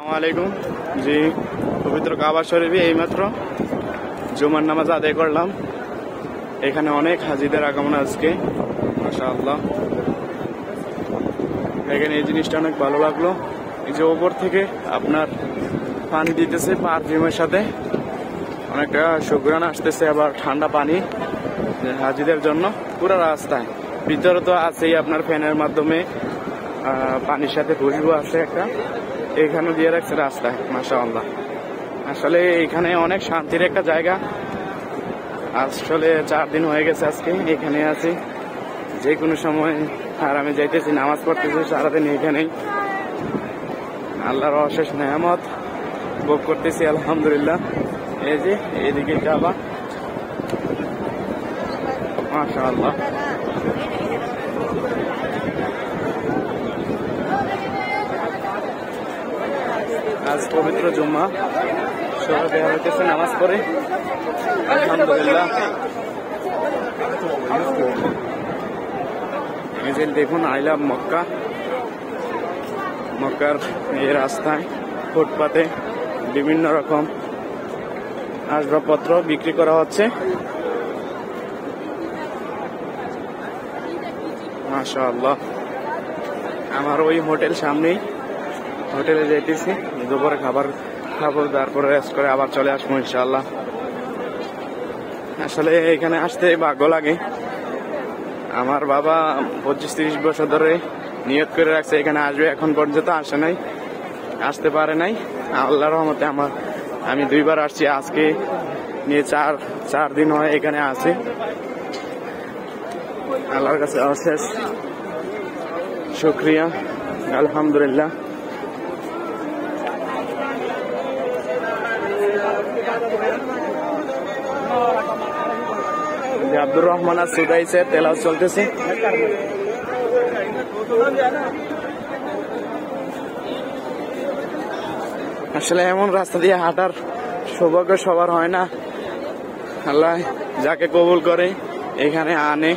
আসসালামু আলাইকুম। জি, পবিত্র কাবা শরীফে এইমাত্র জুমার নামাজ আদায় করলাম। এখানে অনেক হাজিদের আগমন আজকে, মাশাআল্লাহ। এখানে এই জিনিসটা অনেক ভালো লাগলো, এই যে ওপর থেকে আপনার পানি দিতেছে পারফিউমের সাথে, অনেকটা সুঘ্রাণ আসতেছে, আবার ঠান্ডা পানি হাজিদের জন্য পুরো রাস্তায়। ভিতরে তো আছেই আপনার ফ্যানের মাধ্যমে পানির সাথে খুশবু আছে একটা, এখানে দিয়ে রাখছে রাস্তায়, মাশাআল্লাহ। আসলে এখানে অনেক শান্তির একটা জায়গা। আসলে 4 দিন হয়ে গেছে আজকে এখানে আছি, যে কোনো সময় আর আমি যাইতেছি, নামাজ পড়তেছি সারাদিন এখানেই। আল্লাহর অশেষ নেয়ামত ভোগ করতেছি, আলহামদুলিল্লাহ। এই যে এইদিকে কাবা, মাশাআল্লাহ। আজ পবিত্র জুম্মা, সবাই বের হইতেছে নামাজ পড়ে, আলহামদুলিল্লাহ। এই যে দেখুন আইলাম মক্কা, মক্কার এই রাস্তায় ফুটপাতে বিভিন্ন রকম আসবাবপত্র বিক্রি করা হচ্ছে, মাশাআল্লাহ। আমার ওই হোটেল সামনেই, হোটেলে যাইতেছি, দুপুরে খাবার খাবো, তারপরে রেস্ট করে আবার চলে আসবো ইনশাআল্লাহ। আসলে এখানে আসতে ভাগ্য লাগে। আমার বাবা 25-30 বছর ধরে নিয়ত করে রাখছে এখানে আসবে, এখন পর্যন্ত আসে নাই, আসতে পারে নাই। আল্লাহর রহমতে আমি 2 বার আসছি, আজকে নিয়ে 4 দিন হয় এখানে আছি। আল্লাহর কাছে অশেষ শুকরিয়া, আলহামদুলিল্লাহ। আব্দুর রহমান আর সুদাইসের তেলাওয়াত চলতেছে। আসলে এমন রাস্তা দিয়ে হাঁটার সৌভাগ্য সবার হয় না, আল্লাহ যাকে কবুল করে এখানে আনে।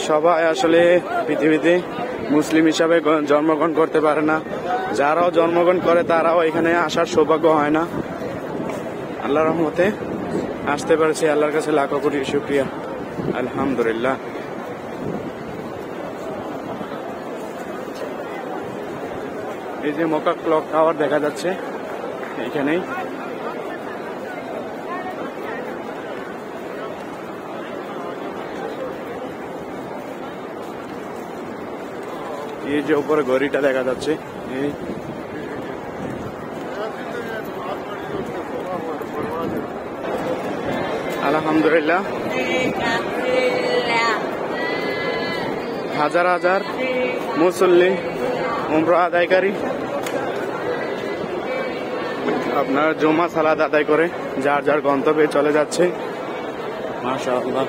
সবাই আসলে পৃথিবীতে মুসলিম হিসাবে জন্মগ্রহণ করতে পারে না, যারাও জন্মগ্রহণ করে তারাও এখানে আসার সৌভাগ্য হয় না। আল্লাহর রহমতে আসতে পারছি, আল্লাহর কাছে লাখো কোটি শুকরিয়া, আলহামদুলিল্লাহ। এই যে মক্কা ক্লক টাওয়ার দেখা যাচ্ছে এখানেই, এই যে উপরে ঘড়িটা দেখা যাচ্ছে, এই আলহামদুলিল্লাহ। হাজার হাজার মুসল্লি উমরা আদায়কারী আপনার জুমা সালাত আদায় করে যার যার গন্তব্যে চলে যাচ্ছে, মাশাআল্লাহ।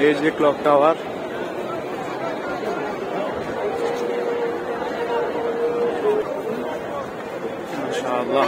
এই যে ক্লক টাওয়ার, মাশাআল্লাহ।